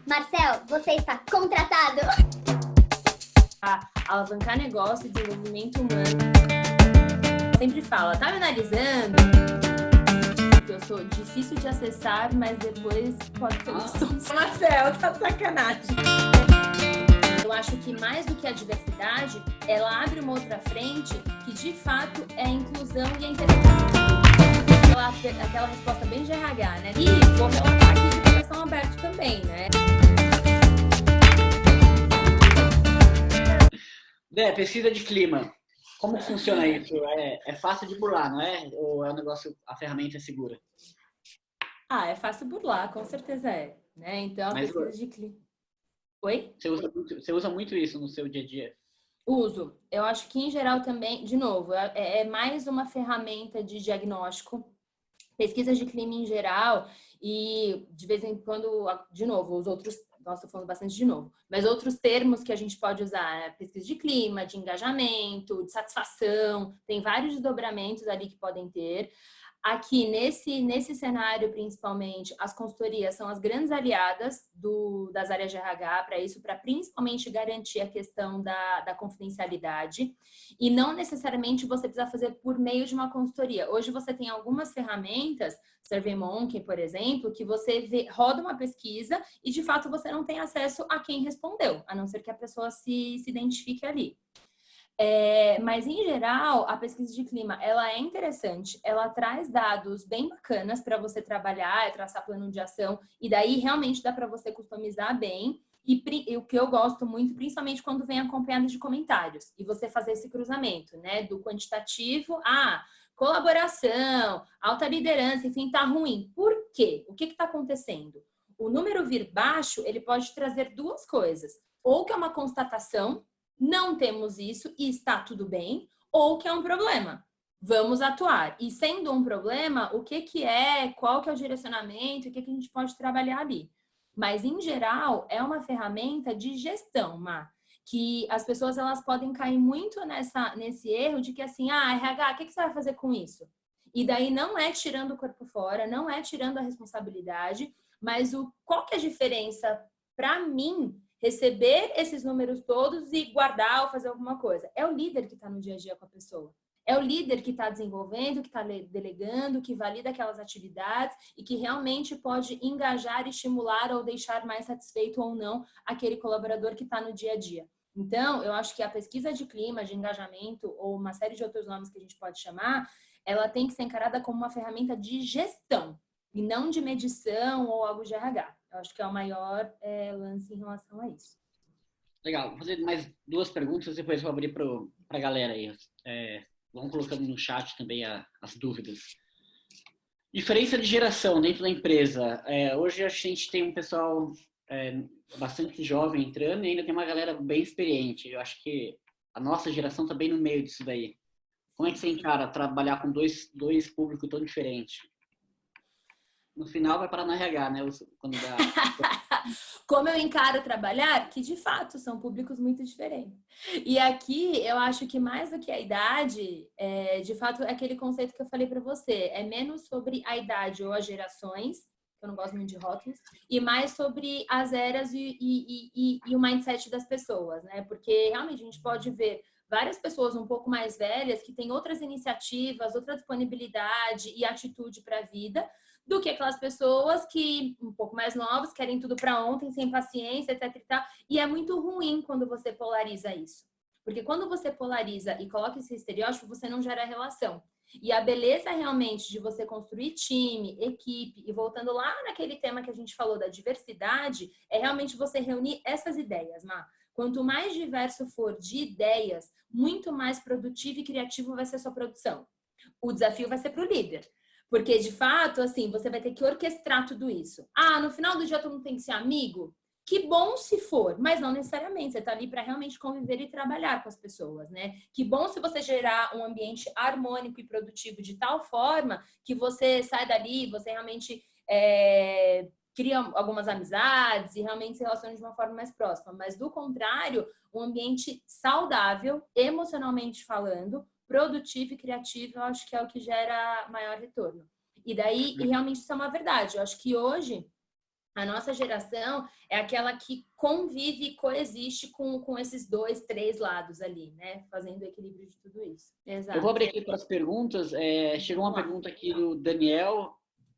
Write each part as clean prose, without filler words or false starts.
Marcel, você está contratado! Alavancar negócio e desenvolvimento humano. Sempre fala, tá me analisando? Eu sou difícil de acessar, mas depois pode ser gostoso. Marcel, tá de sacanagem. Eu acho que mais do que a diversidade, ela abre uma outra frente que de fato é a inclusão e a integração. Aquela resposta bem de RH, né? E vou relatar aqui de coração aberto também, né? Pesquisa de clima. Como funciona isso? É fácil de burlar, não é? Ou é um negócio, a ferramenta é segura? É fácil burlar, com certeza é. Né? Então, a pesquisa de clima... Oi? Você usa muito isso no seu dia a dia? Uso. Eu acho que, em geral, também, de novo, é mais uma ferramenta de diagnóstico. Pesquisas de clima em geral e, de vez em quando, de novo, os outros... Nossa, estou falando bastante de novo. Mas outros termos que a gente pode usar, pesquisa de clima, de engajamento, de satisfação, tem vários desdobramentos ali que podem ter. Aqui, nesse cenário, principalmente, as consultorias são as grandes aliadas das áreas de RH para isso, para principalmente garantir a questão da confidencialidade. E não necessariamente você precisa fazer por meio de uma consultoria. Hoje você tem algumas ferramentas, SurveyMonkey, por exemplo, que você roda uma pesquisa e, de fato, você não tem acesso a quem respondeu, a não ser que a pessoa se identifique ali. Mas, em geral, a pesquisa de clima, ela é interessante, ela traz dados bem bacanas para você trabalhar, traçar plano de ação, e daí realmente dá para você customizar bem. E o que eu gosto muito, principalmente quando vem acompanhado de comentários, e você fazer esse cruzamento, né, do quantitativo, colaboração, alta liderança, enfim, tá ruim. Por quê? O que está acontecendo? O número vir baixo, ele pode trazer duas coisas, ou que é uma constatação, não temos isso e está tudo bem, ou que é um problema. Vamos atuar. E sendo um problema, o que é, qual que é o direcionamento, o que a gente pode trabalhar ali. Mas, em geral, é uma ferramenta de gestão, que as pessoas elas podem cair muito nesse erro de que assim, RH, o que você vai fazer com isso? E daí não é tirando o corpo fora, não é tirando a responsabilidade, mas qual que é a diferença para mim receber esses números todos e guardar ou fazer alguma coisa? É o líder que está no dia a dia com a pessoa. É o líder que está desenvolvendo, que está delegando, que valida aquelas atividades e que realmente pode engajar, estimular ou deixar mais satisfeito ou não aquele colaborador que está no dia a dia. Então, eu acho que a pesquisa de clima, de engajamento ou uma série de outros nomes que a gente pode chamar, ela tem que ser encarada como uma ferramenta de gestão e não de medição ou algo de RH. Eu acho que é o maior lance em relação a isso. Legal. Vou fazer mais duas perguntas, depois vou abrir para a galera aí. Vamos colocando no chat também as dúvidas. Diferença de geração dentro da empresa. Hoje a gente tem um pessoal bastante jovem entrando e ainda tem uma galera bem experiente. Eu acho que a nossa geração está bem no meio disso daí. Como é que você encara trabalhar com dois públicos tão diferentes? No final vai parar no RH, né? Quando dá... Como eu encaro trabalhar, que de fato são públicos muito diferentes. E aqui eu acho que mais do que a idade, de fato é aquele conceito que eu falei para você, é menos sobre a idade ou as gerações, que eu não gosto muito de rótulos, e mais sobre as eras e o mindset das pessoas, né? Porque realmente a gente pode ver várias pessoas um pouco mais velhas que têm outras iniciativas, outra disponibilidade e atitude para a vida, do que aquelas pessoas que, um pouco mais novas, querem tudo para ontem, sem paciência, etc. E é muito ruim quando você polariza isso. Porque quando você polariza e coloca esse estereótipo, você não gera relação. E a beleza realmente de você construir time, equipe, e voltando lá naquele tema que a gente falou da diversidade, é realmente você reunir essas ideias, Quanto mais diverso for de ideias, muito mais produtivo e criativo vai ser a sua produção. O desafio vai ser para o líder. Porque, de fato, assim, você vai ter que orquestrar tudo isso. No final do dia todo mundo tem que ser amigo? Que bom se for, mas não necessariamente. Você está ali para realmente conviver e trabalhar com as pessoas, né? Que bom se você gerar um ambiente harmônico e produtivo de tal forma que você sai dali, você realmente cria algumas amizades e realmente se relaciona de uma forma mais próxima. Mas, do contrário, um ambiente saudável, emocionalmente falando, produtivo e criativo, eu acho que é o que gera maior retorno. E daí, e realmente isso é uma verdade. Eu acho que hoje A nossa geração é aquela que convive e coexiste com esses 2, 3 lados ali, né? Fazendo o equilíbrio de tudo isso. Exato. Eu vou abrir aqui para as perguntas. Chegou uma pergunta aqui do Daniel.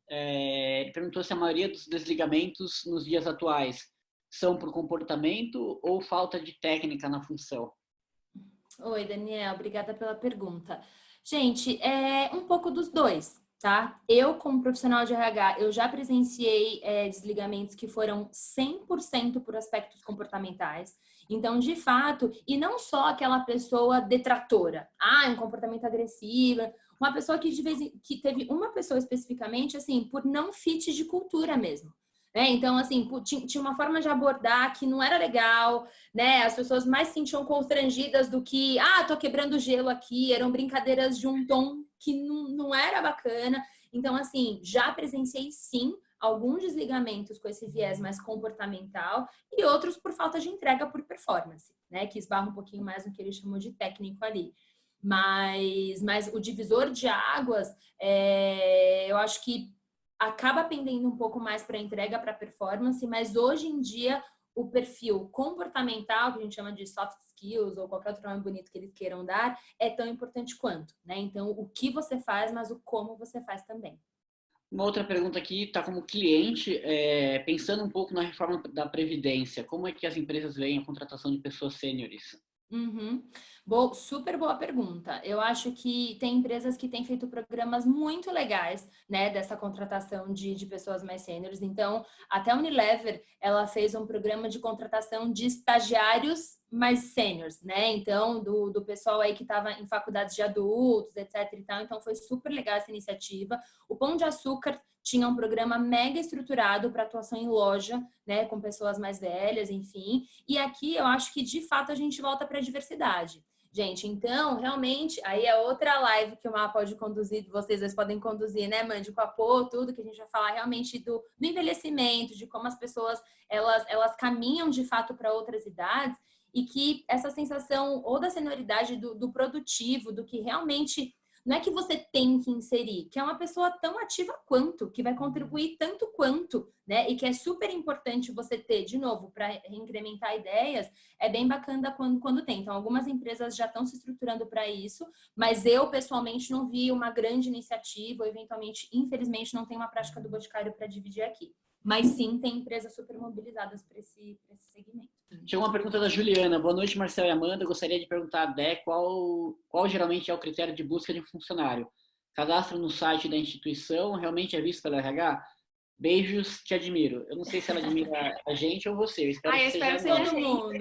Ele perguntou se a maioria dos desligamentos nos dias atuais são por comportamento ou falta de técnica na função. Oi, Daniel. Obrigada pela pergunta. Gente, é um pouco dos dois. Tá? Eu, como profissional de RH, eu já presenciei desligamentos que foram 100% por aspectos comportamentais. Então, de fato, e não só aquela pessoa detratora, um comportamento agressivo, uma pessoa que que teve uma pessoa especificamente, assim, por não fit de cultura mesmo. Né? Então, assim, tinha uma forma de abordar que não era legal, né? As pessoas mais se sentiam constrangidas do que, tô quebrando gelo aqui, eram brincadeiras de um tom que não era bacana. Então, assim, já presenciei sim alguns desligamentos com esse viés mais comportamental e outros por falta de entrega por performance, né? Que esbarra um pouquinho mais no que ele chamou de técnico ali. Mas o divisor de águas, eu acho que acaba pendendo um pouco mais para entrega, para performance, mas hoje em dia o perfil comportamental, que a gente chama de soft skills ou qualquer outro nome bonito que eles queiram dar, é tão importante quanto, né? Então, o que você faz, mas o como você faz também. Uma outra pergunta aqui está como cliente, pensando um pouco na reforma da Previdência, como é que as empresas veem a contratação de pessoas sêniores? Super boa pergunta. Eu acho que tem empresas que têm feito programas muito legais, né, dessa contratação de pessoas mais sêniores. Então, até a Unilever, ela fez um programa de contratação de estagiários mais sêniores, né? Então, do pessoal aí que estava em faculdades de adultos, etc e tal. Então, foi super legal essa iniciativa. O Pão de Açúcar tinha um programa mega estruturado para atuação em loja, né, com pessoas mais velhas, enfim. E aqui eu acho que, de fato, a gente volta para a diversidade. Gente, então, realmente, aí é outra live que o Má pode conduzir, vocês podem conduzir, né, Mandy, com a Pô, tudo que a gente vai falar realmente do envelhecimento, de como as pessoas, elas caminham, de fato, para outras idades e que essa sensação ou da senioridade, do produtivo, do que realmente... Não é que você tem que inserir, que é uma pessoa tão ativa quanto, que vai contribuir tanto quanto, né? E que é super importante você ter, de novo, para incrementar ideias, é bem bacana quando tem. Então, algumas empresas já estão se estruturando para isso, mas eu, pessoalmente, não vi uma grande iniciativa, ou eventualmente, infelizmente, não tem uma prática do Boticário para dividir aqui. Mas sim, tem empresas super mobilizadas para esse segmento. Chegou uma pergunta da Juliana. Boa noite, Marcelo e Amanda. Gostaria de perguntar a Dé qual geralmente é o critério de busca de um funcionário. Cadastro no site da instituição realmente é visto pela RH? Beijos, te admiro. Eu não sei se ela admira a gente ou você. Eu espero que seja todo mundo.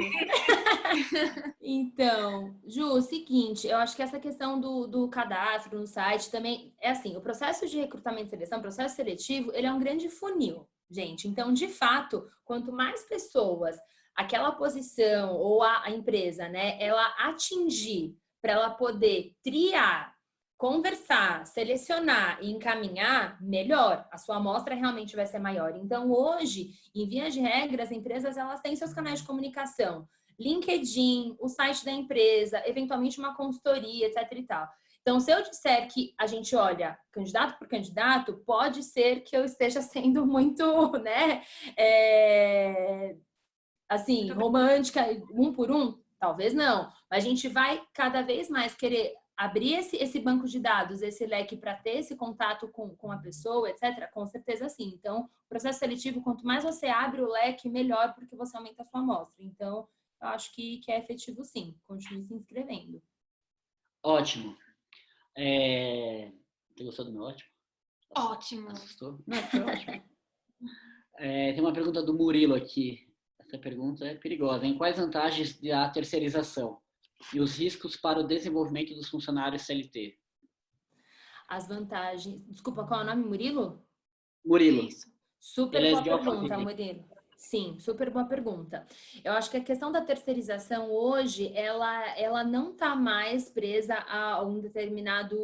Então, Ju, seguinte, eu acho que essa questão do cadastro no site também é assim, o processo de recrutamento e seleção, o processo seletivo, ele é um grande funil, gente. Então, de fato, quanto mais pessoas aquela posição ou a empresa, né, ela atingir para ela poder triar, conversar, selecionar e encaminhar, melhor. A sua amostra realmente vai ser maior. Então, hoje, em via de regra, as empresas elas têm seus canais de comunicação. LinkedIn, o site da empresa, eventualmente uma consultoria, etc e tal. Então, se eu disser que a gente olha candidato por candidato, pode ser que eu esteja sendo muito, né, assim, romântica, um por um? Talvez não. Mas a gente vai cada vez mais querer abrir esse banco de dados, esse leque para ter esse contato com a pessoa, etc. Com certeza sim. Então, o processo seletivo, quanto mais você abre o leque, melhor, porque você aumenta a sua amostra. Então, eu acho que é efetivo sim. Continue se inscrevendo. Ótimo. Você gostou do meu ótimo? Ótimo. Assustou? Não, foi ótimo. Tem uma pergunta do Murilo aqui. Essa pergunta é perigosa. Em quais vantagens da terceirização e os riscos para o desenvolvimento dos funcionários CLT? As vantagens... Desculpa, qual é o nome? Murilo? Murilo. Isso. Super boa pergunta, Murilo. Sim, super boa pergunta. Eu acho que a questão da terceirização hoje, ela não está mais presa a um determinado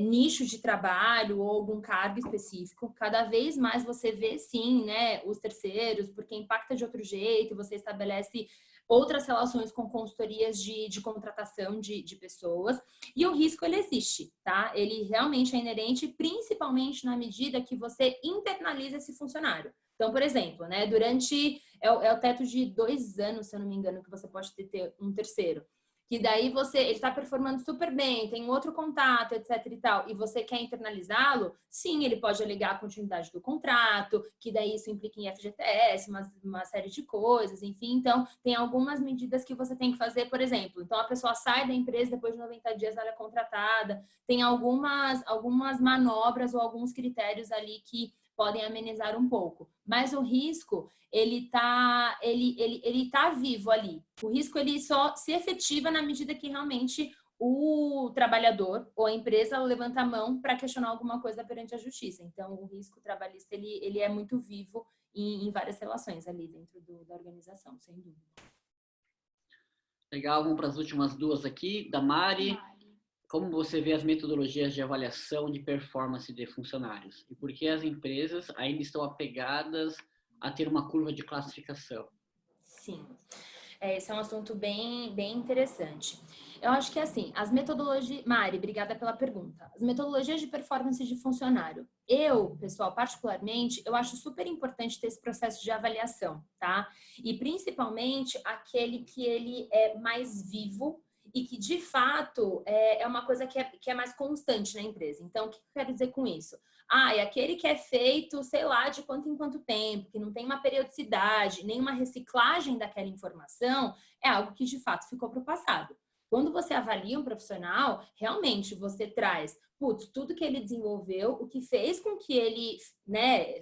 nicho de trabalho ou algum cargo específico. Cada vez mais você vê, sim, né, os terceiros, porque impacta de outro jeito, você estabelece outras relações com consultorias de contratação de pessoas. E o risco, ele existe, tá? Ele realmente é inerente, principalmente na medida que você internaliza esse funcionário. Então, por exemplo, né, durante... É o teto de 2 anos, se eu não me engano, que você pode ter um terceiro. Que daí ele está performando super bem, tem outro contato, etc e tal, e você quer internalizá-lo, sim, ele pode alegar a continuidade do contrato, que daí isso implica em FGTS, uma série de coisas, enfim. Então, tem algumas medidas que você tem que fazer, por exemplo. Então, a pessoa sai da empresa, depois de 90 dias ela é contratada. Tem algumas manobras ou alguns critérios ali que podem amenizar um pouco. Mas o risco, ele tá vivo ali. O risco, ele só se efetiva na medida que realmente o trabalhador ou a empresa levanta a mão para questionar alguma coisa perante a justiça. Então, o risco trabalhista, ele é muito vivo em várias relações ali dentro da organização, sem dúvida. Legal, vamos para as últimas 2 aqui, da Mari. Como você vê as metodologias de avaliação de performance de funcionários? E por que as empresas ainda estão apegadas a ter uma curva de classificação? Sim, esse é um assunto bem interessante. Eu acho que assim, as metodologias... Mari, obrigada pela pergunta. As metodologias de performance de funcionário. Pessoal, particularmente, eu acho super importante ter esse processo de avaliação, tá? E principalmente aquele que ele é mais vivo e que, de fato, é uma coisa que é mais constante na empresa. Então, o que eu quero dizer com isso? É aquele que é feito, sei lá, de quanto em quanto tempo, que não tem uma periodicidade, nem uma reciclagem daquela informação, é algo que, de fato, ficou para o passado. Quando você avalia um profissional, realmente você traz, tudo que ele desenvolveu, o que fez com que ele, né,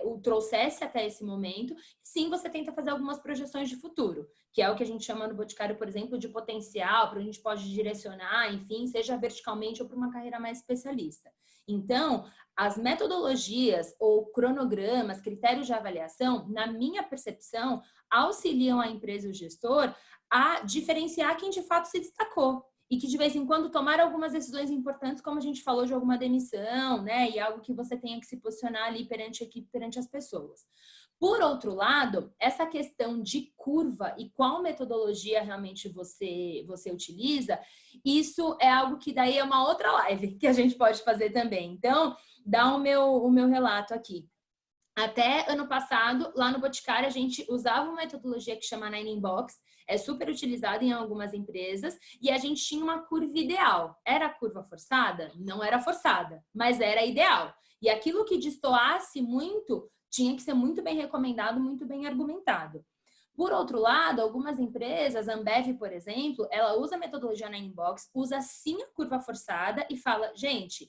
o trouxesse até esse momento. Sim, você tenta fazer algumas projeções de futuro, que é o que a gente chama no Boticário, por exemplo, de potencial, para a gente pode direcionar, enfim, seja verticalmente ou para uma carreira mais especialista. Então, as metodologias ou cronogramas, critérios de avaliação, na minha percepção, auxiliam a empresa e o gestor a diferenciar quem de fato se destacou e que de vez em quando tomaram algumas decisões importantes, como a gente falou, de alguma demissão, né? E algo que você tenha que se posicionar ali perante a equipe, perante as pessoas. Por outro lado, essa questão de curva e qual metodologia realmente você utiliza, isso é algo que daí é uma outra live que a gente pode fazer também. Então, dá o meu relato aqui. Até ano passado, lá no Boticário, a gente usava uma metodologia que chama Nine Box, é super utilizada em algumas empresas, e a gente tinha uma curva ideal. Era a curva forçada? Não era forçada, mas era ideal. E aquilo que destoasse muito, tinha que ser muito bem recomendado, muito bem argumentado. Por outro lado, algumas empresas, a Ambev, por exemplo, ela usa a metodologia Nine Box, usa sim a curva forçada e fala, gente,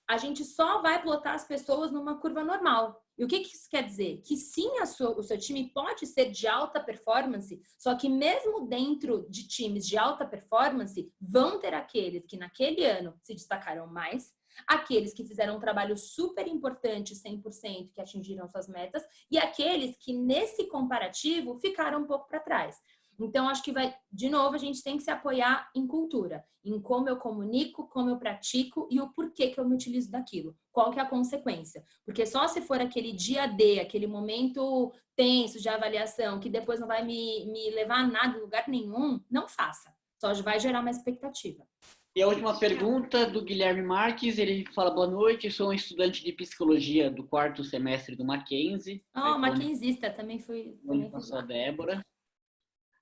a gente só vai plotar as pessoas numa curva normal. E o que isso quer dizer? Que sim, o seu time pode ser de alta performance, só que mesmo dentro de times de alta performance, vão ter aqueles que naquele ano se destacaram mais, aqueles que fizeram um trabalho super importante, 100%, que atingiram suas metas, e aqueles que nesse comparativo ficaram um pouco para trás. Então, acho que de novo, a gente tem que se apoiar em cultura, em como eu comunico, como eu pratico e o porquê que eu me utilizo daquilo. Qual que é a consequência? Porque só se for aquele dia D, aquele momento tenso de avaliação, que depois não vai me levar a nada, em lugar nenhum, não faça. Só vai gerar uma expectativa. E a última pergunta do Guilherme Marques, ele fala, boa noite, sou um estudante de psicologia do 4º semestre do Mackenzie. Mackenzista, também fui. Com a Débora.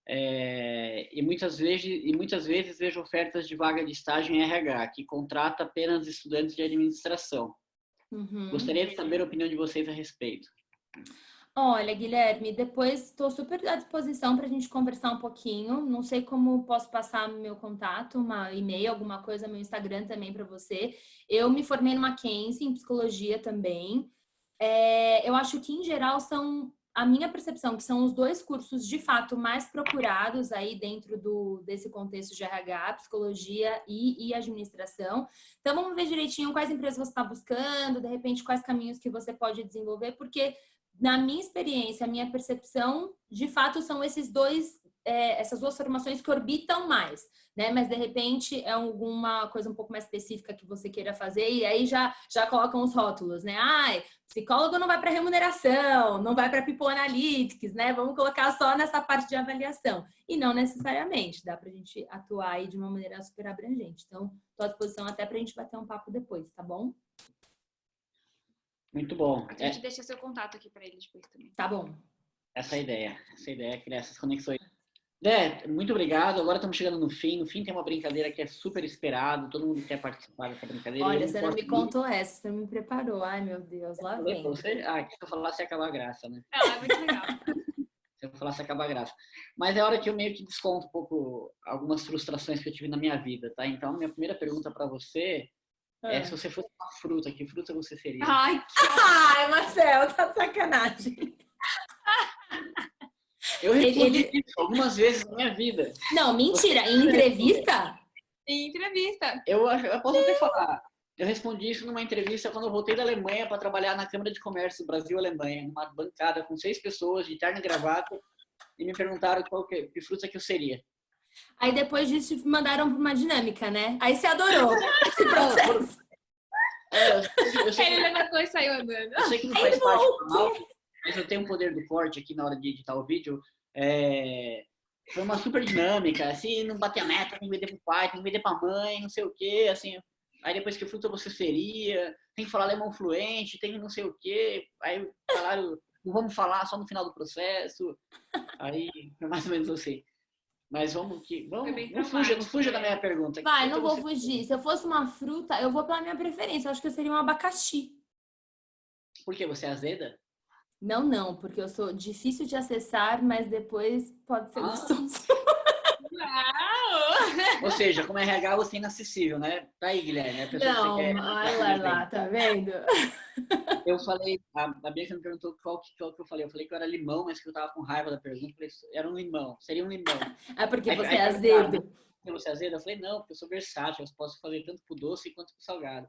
E muitas vezes vejo ofertas de vaga de estágio em RH, que contrata apenas estudantes de administração. Gostaria de saber a opinião de vocês a respeito. Olha, Guilherme, depois estou super à disposição para a gente conversar um pouquinho. Não sei como posso passar meu contato, uma e-mail, alguma coisa, meu Instagram também para você. Eu me formei no Mackenzie, em psicologia também. Eu acho que, em geral, a minha percepção, que são os 2 cursos, de fato, mais procurados aí dentro desse contexto de RH, psicologia e administração. Então, vamos ver direitinho quais empresas você está buscando, de repente, quais caminhos que você pode desenvolver, porque, na minha experiência, a minha percepção, de fato, são esses 2 essas duas formações que orbitam mais, né? Mas de repente é alguma coisa um pouco mais específica que você queira fazer e aí já colocam os rótulos, né? Ai, psicólogo não vai para remuneração, não vai para People Analytics, né? Vamos colocar só nessa parte de avaliação. E não necessariamente, dá para a gente atuar aí de uma maneira super abrangente. Então, estou à disposição até para a gente bater um papo depois, tá bom? Muito bom. A gente deixa seu contato aqui para ele depois também. Tá bom. Essa é a ideia, criar essas conexões. Dé, muito obrigado. Agora estamos chegando no fim. No fim tem uma brincadeira que é super esperado. Todo mundo quer participar dessa brincadeira. Olha, você não me contou essa, você não me preparou. Ai, meu Deus, lá vem. Você? Que se eu falasse acabar a graça, né? Ela é muito legal. Se eu falasse acabar a graça. Mas é hora que eu meio que desconto um pouco algumas frustrações que eu tive na minha vida, tá? Então, minha primeira pergunta para você é se você fosse uma fruta, que fruta você seria? Ai, Ai, Marcelo, tá de sacanagem. Eu respondi isso algumas vezes na minha vida. Não, mentira. Em entrevista? em entrevista. Eu posso até falar. Eu respondi isso numa entrevista quando eu voltei da Alemanha para trabalhar na Câmara de Comércio Brasil-Alemanha, numa bancada com 6 pessoas de terno e gravata, e me perguntaram que fruta que eu seria. Aí depois disso te mandaram para uma dinâmica, né? Aí você adorou esse processo. Ele levantou e saiu andando. Eu sei que não faz parte do canal, mas eu tenho um poder do corte aqui na hora de editar o vídeo. Foi uma super dinâmica, assim, não bater a meta, tem que vender pro pai, tem que vender pra mãe, não sei o quê, assim. Aí depois que fruta você seria, tem que falar alemão fluente, tem não sei o quê. Aí falaram, não vamos falar só no final do processo. Aí, mais ou menos assim. Mas não fuja da minha pergunta. Vai, não vou fugir. Se eu fosse uma fruta, eu vou pela minha preferência. Eu acho que eu seria um abacaxi. Por quê? Você é azeda? Não, porque eu sou difícil de acessar, mas depois pode ser gostoso. Uau! Ou seja, como RH você é inacessível, né? Tá aí, Guilherme. A pessoa que você quer... olha lá, tá vendo? Eu falei, a Bianca me perguntou qual que eu falei. Eu falei que eu era limão, mas que eu tava com raiva da pergunta. Eu falei, era um limão, seria um limão. É porque você é Aí, azedo. Porque você é azedo? Eu falei, não, porque eu sou versátil, eu posso fazer tanto pro doce quanto pro salgado.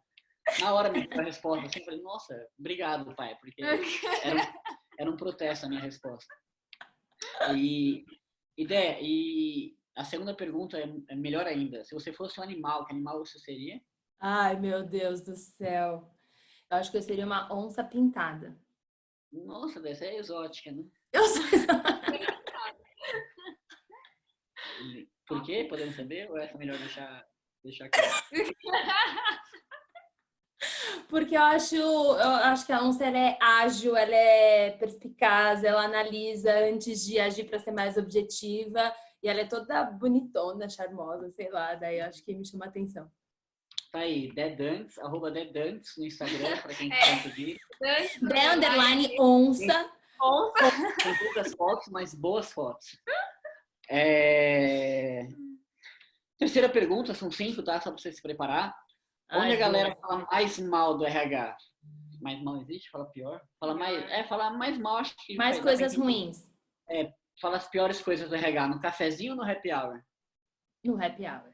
Na hora me deu a resposta assim, eu falei, nossa, obrigado, pai, porque era um protesto a minha resposta. E a segunda pergunta é melhor ainda. Se você fosse um animal, que animal você seria? Ai, meu Deus do céu. Eu acho que eu seria uma onça pintada. Nossa, dessa é exótica, né? Eu sou exótica. Por quê? Podemos saber? Ou essa é melhor deixar aqui? Porque eu acho que a onça ela é ágil, ela é perspicaz, ela analisa antes de agir para ser mais objetiva e ela é toda bonitona, charmosa, sei lá, daí eu acho que me chama a atenção. Tá aí, @dedantes no Instagram, para quem quiser seguir. _onça. Com poucas fotos, mas boas fotos. Terceira pergunta, são 5, tá? Só para você se preparar. Onde a galera fala mais mal do RH? Mais mal existe? Fala pior? Fala mais mal, acho que... Mais coisas ruins. Fala as piores coisas do RH. No cafezinho ou no happy hour? No happy hour.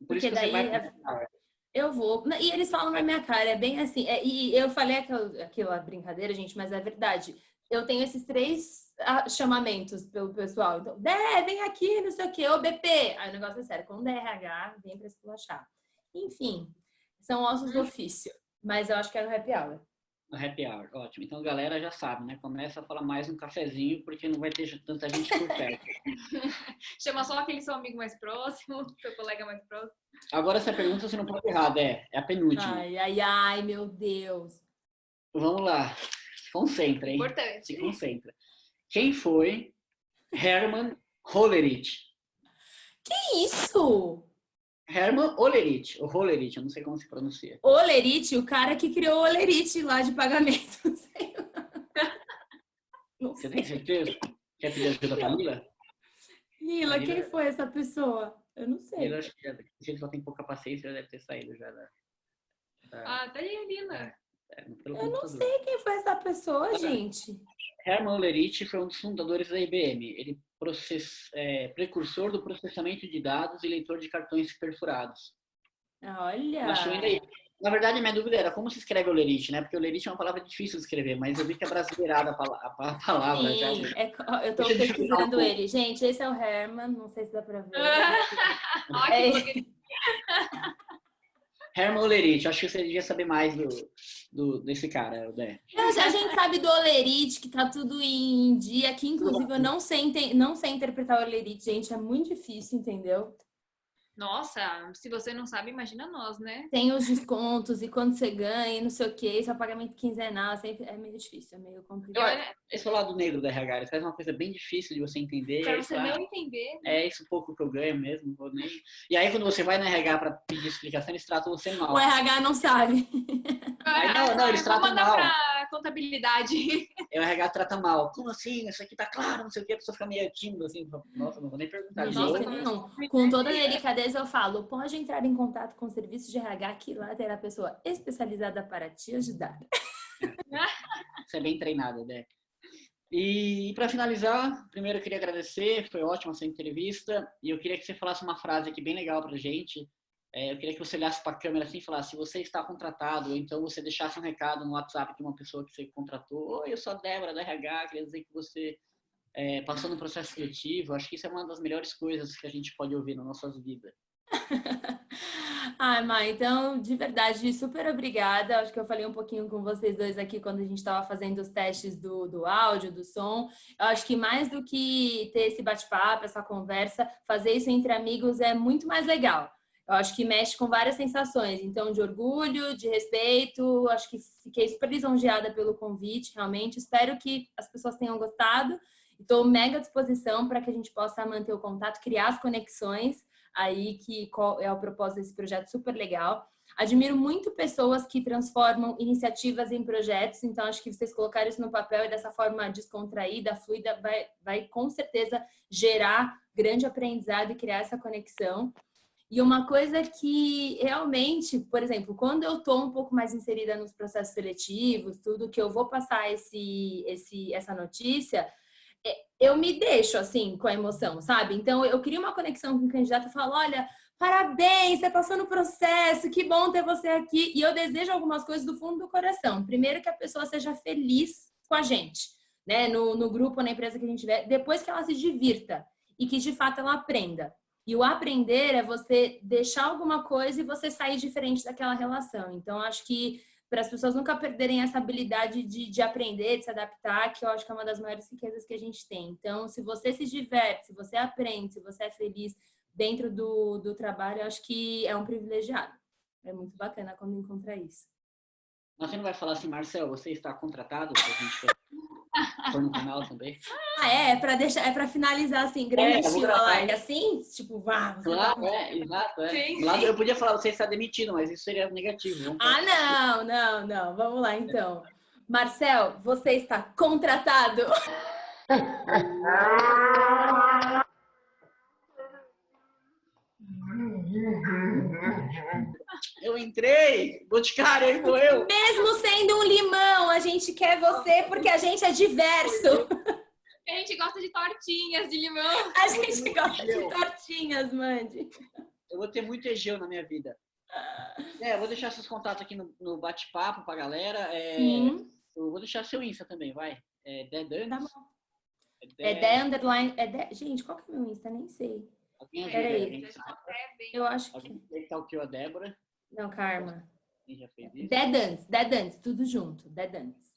Por isso que daí você vai pro happy hour. eu vou. E eles falam na minha cara, é bem assim. E eu falei aquela brincadeira, gente, mas é verdade. Eu tenho esses 3 chamamentos pelo pessoal. Então, vem aqui, não sei o quê, ô BP. Aí o negócio é sério. Quando é RH, vem pra esculachar. Enfim, são ossos do ofício. Mas eu acho que é no happy hour. No happy hour, ótimo. Então a galera já sabe, né? Começa a falar mais um cafezinho, porque não vai ter tanta gente por perto. Chama só aquele seu amigo mais próximo, seu colega mais próximo. Agora essa pergunta você não pode errar, é a penúltima. Ai, meu Deus. Vamos lá. Se concentra, hein? Importante. Se concentra. Quem foi Hermann Hollerith? Que isso? Hermann Hollerith, ou Hollerith, eu não sei como se pronuncia. Hollerith, o cara que criou o Hollerith lá de pagamento. Não sei. Você tem certeza? Quer pedir ajuda pra Mila? Mila, quem foi essa pessoa? Eu não sei. Mila, acho que ele só tem pouca paciência, já deve ter saído já da... Tá aí a Lina. Eu não sei quem foi essa pessoa, gente. Hermann Hollerith foi um dos fundadores da IBM. Ele precursor do processamento de dados e leitor de cartões perfurados. Olha! Na verdade, a minha dúvida era como se escreve olerite, né? Porque olerite é uma palavra difícil de escrever, mas eu vi que é brasileirada a palavra já. Sim, eu tô Deixa eu dificultar um pesquisando pouco. ele. Gente, esse é o Herman, não sei se dá pra ver. Ó, que É, blogueira. Herman Olerite, acho que você devia saber mais desse cara, né? a gente sabe do olerite, que tá tudo em dia, que inclusive eu não sei interpretar o olerite, gente, é muito difícil, entendeu? Nossa, se você não sabe, imagina nós, né? Tem os descontos e quando você ganha, e não sei o que, esse é o pagamento quinzenal, sempre é meio difícil, é meio complicado. Esse é o lado negro da RH, ele faz uma coisa bem difícil de você entender. Pra você não entender. É isso pouco que eu ganho mesmo, não vou nem... E aí quando você vai na RH para pedir explicação, eles tratam você mal. O RH não sabe. Aí, não, eles tratam Vou mandar mal. pra contabilidade. O RH trata mal. Como assim? Isso aqui tá claro, não sei o que, a pessoa fica meio tímida, assim. Nossa, não vou nem perguntar de Nossa, novo. não. Com toda a delicadeza eu falo, pode entrar em contato com o serviço de RH, que lá terá a pessoa especializada para te ajudar. Você é bem treinada, né? E para finalizar, primeiro eu queria agradecer, foi ótima essa entrevista, e eu queria que você falasse uma frase aqui bem legal pra gente. Eu queria que você olhasse para a câmera assim e falasse, se você está contratado, ou então você deixasse um recado no WhatsApp de uma pessoa que você contratou. Oi, eu sou a Débora da RH, queria dizer que você passou no processo seletivo. Acho que isso é uma das melhores coisas que a gente pode ouvir nas nossas vidas. Ai, Má, então, de verdade, super obrigada. Acho que eu falei um pouquinho com vocês dois aqui quando a gente estava fazendo os testes do áudio, do som. Eu acho que mais do que ter esse bate-papo, essa conversa, fazer isso entre amigos é muito mais legal. Eu acho que mexe com várias sensações. Então, de orgulho, de respeito. Acho que fiquei super lisonjeada pelo convite, realmente. Espero que as pessoas tenham gostado. Estou mega à disposição para que a gente possa manter o contato, criar as conexões aí, que é o propósito desse projeto super legal. Admiro muito pessoas que transformam iniciativas em projetos, então acho que vocês colocarem isso no papel e dessa forma descontraída, fluida, vai com certeza gerar grande aprendizado e criar essa conexão. E uma coisa que realmente, por exemplo, quando eu estou um pouco mais inserida nos processos seletivos, tudo que eu vou passar essa notícia, eu me deixo assim com a emoção, sabe? Então eu crio uma conexão com o candidato e falo, olha, parabéns, você passou no processo, que bom ter você aqui. E eu desejo algumas coisas do fundo do coração. Primeiro, que a pessoa seja feliz com a gente, né? No grupo, na empresa que a gente tiver. Depois, que ela se divirta e que de fato ela aprenda. E o aprender é você deixar alguma coisa e você sair diferente daquela relação. Então, acho que para as pessoas nunca perderem essa habilidade de aprender, de se adaptar, que eu acho que é uma das maiores riquezas que a gente tem. Então, se você se diverte, se você aprende, se você é feliz dentro do trabalho, eu acho que é um privilegiado. É muito bacana quando encontra isso. Mas você não vai falar assim, Marcel, você está contratado para a gente pôr no canal também? Para finalizar assim, grande estilo a live, assim, tipo, vá. Claro, exato. Sim, Lá, sim. eu podia falar, você está demitido, mas isso seria negativo. Não. Vamos lá, então. Marcel, você está contratado. Eu entrei! Boticário, aí vou eu! Mesmo sendo um limão, a gente quer você porque a gente é diverso. A gente gosta de tortinhas de limão. A gente gosta de tortinhas, Mandy. Eu vou ter muito Egeu na minha vida. Eu vou deixar seus contatos aqui no bate-papo pra galera. Sim. Eu vou deixar seu Insta também, vai. Tá bom. _. Gente, qual que é o meu Insta? Nem sei. Alguém ajuda Peraí. Eu acho que... Alguém stalkeou a Débora? Não, Karma. Quem já fez isso? Dedantes, tudo junto. Dedantes.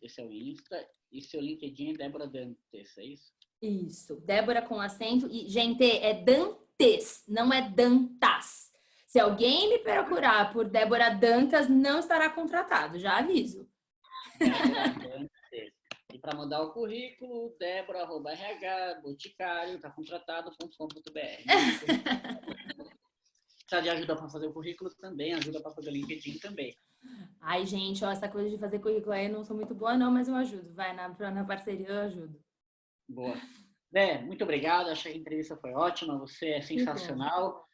Esse é o Insta. E seu LinkedIn é Débora Dantes, é isso? Isso. Débora com acento. E, gente, é Dantes, não é Dantas. Se alguém me procurar por Débora Dantas, não estará contratado, já aviso. E para mandar o currículo, debora@rh, boticário, tá contratado.com.br. Precisa de ajuda para fazer o currículo também, ajuda para fazer o LinkedIn também. Ai, gente, ó, essa coisa de fazer currículo aí eu não sou muito boa, não, mas eu ajudo. Vai, na parceria eu ajudo. Boa. Muito obrigado. Achei que a entrevista foi ótima. Você é sensacional.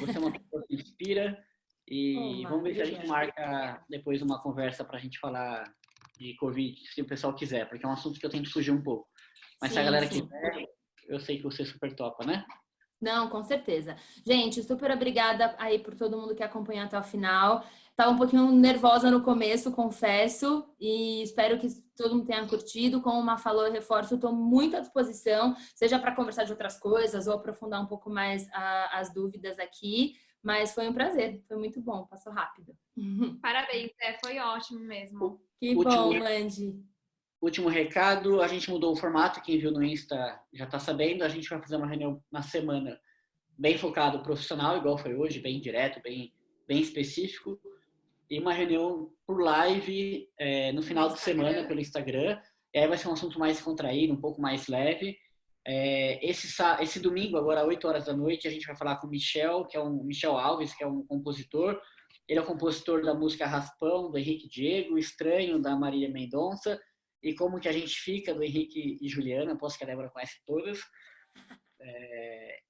Você é uma pessoa que inspira. E vamos ver se a gente marca depois uma conversa para a gente falar de Covid, se o pessoal quiser, porque é um assunto que eu tento fugir um pouco. Mas se a galera quiser, eu sei que você super topa, né? Não, com certeza. Gente, super obrigada aí por todo mundo que acompanhou até o final. Tava um pouquinho nervosa no começo, confesso, e espero que todo mundo tenha curtido. Como o Má falou, eu reforço, estou muito à disposição, seja para conversar de outras coisas ou aprofundar um pouco mais as dúvidas aqui. Mas foi um prazer, foi muito bom, passou rápido. Parabéns, foi ótimo mesmo. Que bom, Mandy. Último recado, a gente mudou o formato, quem viu no Insta já está sabendo, a gente vai fazer uma reunião na semana bem focado profissional, igual foi hoje, bem direto, bem específico, e uma reunião por live no final de semana pelo Instagram. Aí vai ser um assunto mais contraído, um pouco mais leve. Esse domingo, agora às 8 horas da noite, a gente vai falar com o Michel, Michel Alves, que é um compositor. Ele é o compositor da música Raspão, do Henrique Diego, Estranho, da Marília Mendonça, e Como que a gente fica, do Henrique e Juliana, aposto que a Débora conhece todas.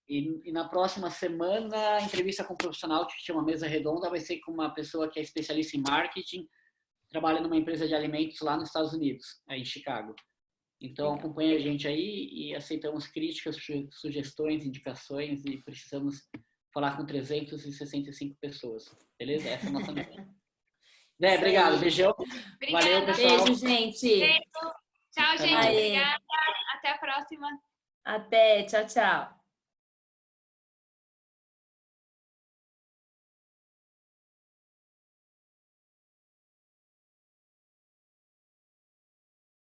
E na próxima semana, a entrevista com um profissional que chama Mesa Redonda vai ser com uma pessoa que é especialista em marketing, trabalha numa empresa de alimentos lá nos Estados Unidos, aí em Chicago. Então, acompanha a gente aí e aceitamos críticas, sugestões, indicações e precisamos falar com 365 pessoas. Beleza? Essa é a nossa meta. Obrigado. Beijão. Obrigada. Valeu, pessoal. Beijo, gente. Beijo. Tchau, gente. Aê. Obrigada. Até a próxima. Até. Tchau, tchau.